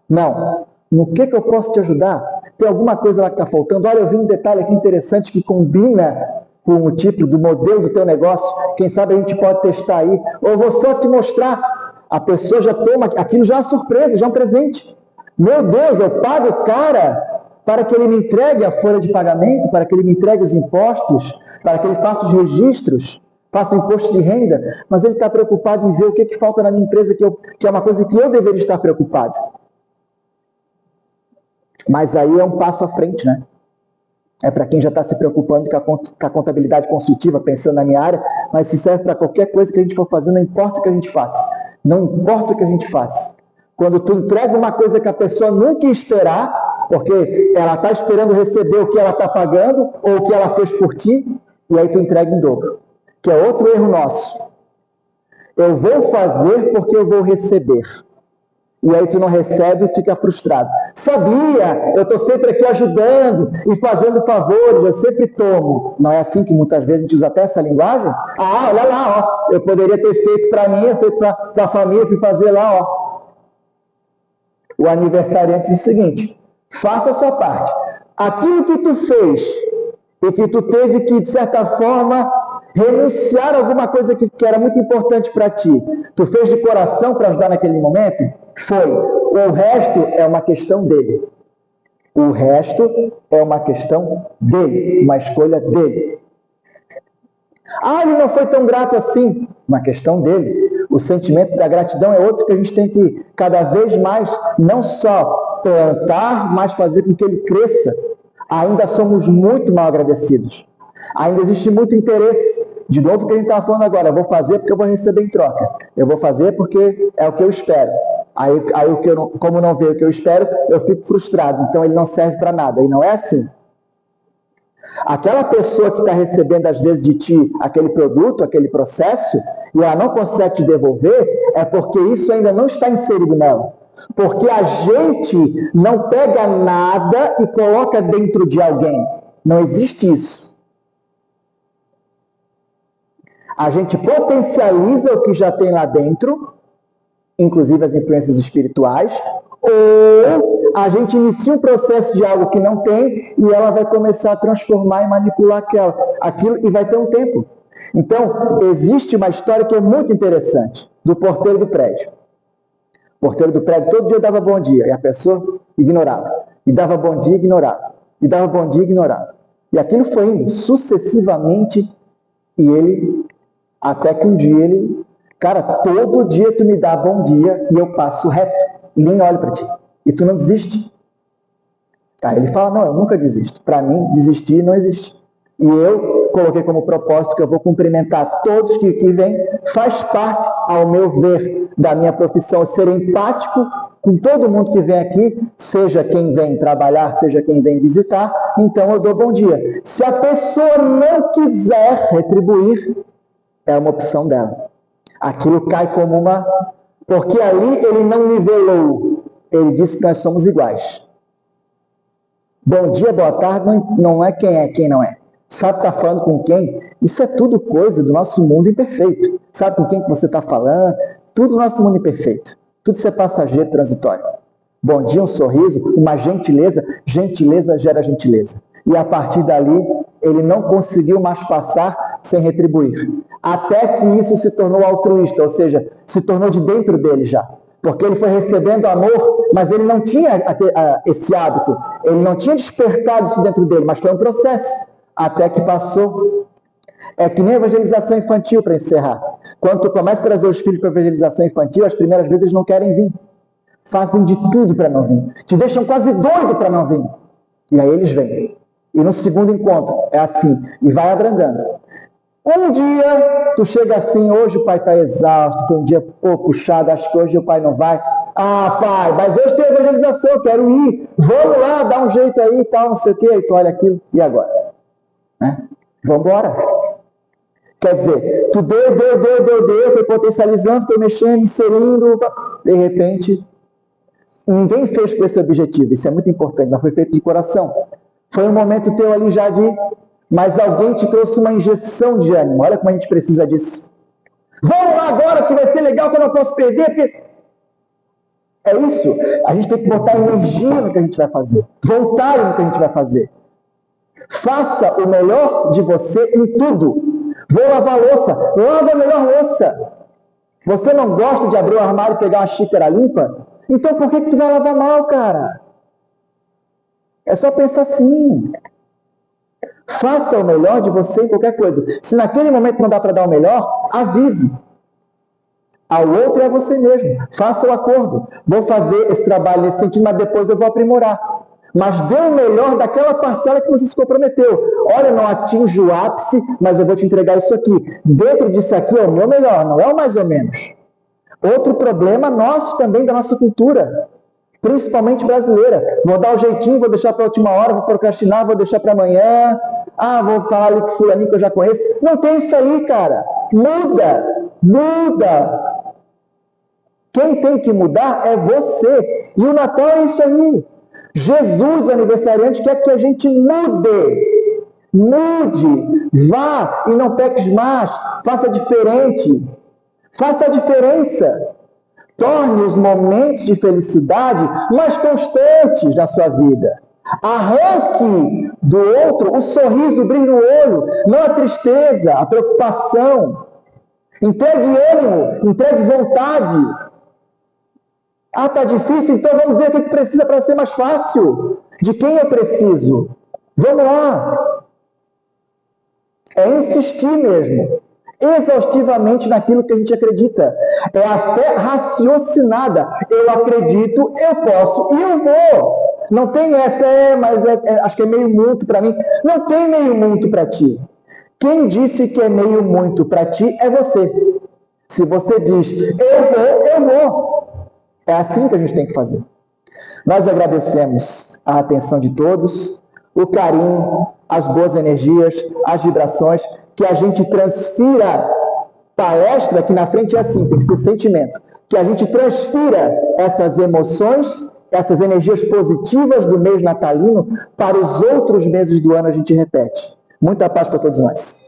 [SPEAKER 2] Não. No que eu posso te ajudar? Tem alguma coisa lá que está faltando? Olha, eu vi um detalhe aqui interessante que combina com o tipo do modelo do teu negócio. Quem sabe a gente pode testar aí. Ou vou só te mostrar. A pessoa já toma, aquilo já é uma surpresa, já é um presente. Meu Deus, eu pago o cara para que ele me entregue a folha de pagamento, para que ele me entregue os impostos, para que ele faça os registros, faça o imposto de renda, mas ele está preocupado em ver o que falta na minha empresa, que é uma coisa que eu deveria estar preocupado. Mas aí é um passo à frente, né? É para quem já está se preocupando com a contabilidade consultiva, pensando na minha área, mas se serve para qualquer coisa que a gente for fazer, não importa o que a gente faça. Não importa o que a gente faça. Quando tu entrega uma coisa que a pessoa nunca ia esperar, porque ela está esperando receber o que ela está pagando, ou o que ela fez por ti, e aí tu entrega em dobro. Que é outro erro nosso. Eu vou fazer porque eu vou receber. E aí tu não recebe e fica frustrado. Sabia, eu estou sempre aqui ajudando e fazendo favores, eu sempre tomo. Não é assim que muitas vezes a gente usa até essa linguagem? Ah, olha lá, ó, eu poderia ter feito para mim, eu feito para a família, fui fazer lá, ó. O aniversariante diz o seguinte: faça a sua parte. Aquilo que tu fez e que tu teve que, de certa forma, renunciar a alguma coisa que era muito importante para ti, tu fez de coração para ajudar naquele momento? Foi. O resto é uma questão dele. O resto é uma questão dele, uma escolha dele. Ah, ele não foi tão grato assim. Uma questão dele. O sentimento da gratidão é outro que a gente tem que cada vez mais não só plantar, mas fazer com que ele cresça. Ainda somos muito mal agradecidos. Ainda existe muito interesse. De novo o que a gente estava falando agora, eu vou fazer porque eu vou receber em troca. Eu vou fazer porque é o que eu espero. Aí como não veio o que eu espero, eu fico frustrado. Então ele não serve para nada. E não é assim. Aquela pessoa que está recebendo às vezes de ti aquele produto, aquele processo, e ela não consegue te devolver, é porque isso ainda não está inserido nela. Porque a gente não pega nada e coloca dentro de alguém. Não existe isso. A gente potencializa o que já tem lá dentro, inclusive as influências espirituais, ou a gente inicia um processo de algo que não tem e ela vai começar a transformar e manipular aquilo e vai ter um tempo. Então, existe uma história que é muito interessante, do porteiro do prédio. O porteiro do prédio todo dia dava bom dia e a pessoa ignorava. E dava bom dia e ignorava. E dava bom dia e ignorava. E aquilo foi indo sucessivamente e ele, até que um dia ele... Cara, todo dia tu me dá bom dia e eu passo reto, e nem olho para ti. E tu não desiste. Aí ele fala, não, eu nunca desisto. Para mim, desistir não existe. E eu coloquei como propósito que eu vou cumprimentar todos que vêm. Faz parte, ao meu ver, da minha profissão, ser empático com todo mundo que vem aqui, seja quem vem trabalhar, seja quem vem visitar. Então eu dou bom dia. Se a pessoa não quiser retribuir, é uma opção dela. Aquilo cai como uma... Porque ali ele não nivelou. Ele disse que nós somos iguais. Bom dia, boa tarde, não é quem não é. Sabe estar falando com quem? Isso é tudo coisa do nosso mundo imperfeito. Sabe com quem que você está falando? Tudo nosso mundo imperfeito. Tudo isso é passageiro, transitório. Bom dia, um sorriso, uma gentileza. Gentileza gera gentileza. E a partir dali, ele não conseguiu mais passar sem retribuir. Até que isso se tornou altruísta, ou seja, se tornou de dentro dele já. Porque ele foi recebendo amor, mas ele não tinha esse hábito. Ele não tinha despertado isso dentro dele, mas foi um processo. Até que passou. É que nem evangelização infantil, para encerrar. Quando tu começa a trazer os filhos para evangelização infantil, as primeiras vezes eles não querem vir. Fazem de tudo para não vir. Te deixam quase doido para não vir. E aí eles vêm. E no segundo encontro é assim. E vai abrandando. Um dia, tu chega assim, hoje o pai está exausto, foi um dia puxado, acho que hoje o pai não vai. Ah, pai, mas hoje tem evangelização, eu quero ir. Vamos lá, dá um jeito aí e tal, não sei o quê. Aí tu olha aquilo, e agora? Né? Vamos embora. Quer dizer, tu deu, foi potencializando, foi mexendo, inserindo, de repente, ninguém fez com esse objetivo. Isso é muito importante, mas foi feito de coração. Foi um momento teu ali já de... Mas alguém te trouxe uma injeção de ânimo. Olha como a gente precisa disso. Vamos lá agora que vai ser legal, que eu não posso perder. Porque... É isso. A gente tem que botar energia no que a gente vai fazer. Vontade no que a gente vai fazer. Faça o melhor de você em tudo. Vou lavar a louça. Lava a melhor louça. Você não gosta de abrir o armário e pegar uma xícara limpa? Então por que tu vai lavar mal, cara? É só pensar assim. Faça o melhor de você em qualquer coisa. Se naquele momento não dá para dar o melhor, avise. Ao outro é você mesmo. Faça o acordo. Vou fazer esse trabalho nesse sentido, mas depois eu vou aprimorar. Mas dê o melhor daquela parcela que você se comprometeu. Olha, eu não atinjo o ápice, mas eu vou te entregar isso aqui. Dentro disso aqui é o meu melhor, não é o mais ou menos. Outro problema nosso também, da nossa cultura. Principalmente brasileira. Vou dar o jeitinho, vou deixar para a última hora, vou procrastinar, vou deixar para amanhã. Ah, vou falar ali com fulaninho que eu já conheço. Não tem isso aí, cara. Muda. Quem tem que mudar é você. E o Natal é isso aí. Jesus, o aniversariante, quer que a gente mude. Mude. Vá e não peques mais. Faça diferente. Faça a diferença. Torne os momentos de felicidade mais constantes na sua vida. Arranque do outro o sorriso, o brilho no olho, não a tristeza, a preocupação. Entregue ânimo, entregue vontade. Ah, está difícil, então vamos ver o que precisa para ser mais fácil. De quem eu preciso? Vamos lá. É insistir mesmo. Exaustivamente naquilo que a gente acredita. É a fé raciocinada. Eu acredito, eu posso e eu vou. Não tem essa, mas acho que é meio muito para mim. Não tem meio muito para ti. Quem disse que é meio muito para ti é você. Se você diz, eu vou. É assim que a gente tem que fazer. Nós agradecemos a atenção de todos, o carinho, as boas energias, as vibrações, que a gente transfira. Palestra aqui na frente é assim, tem que ser sentimento. Que a gente transfira essas emoções, essas energias positivas do mês natalino para os outros meses do ano, a gente repete. Muita paz para todos nós.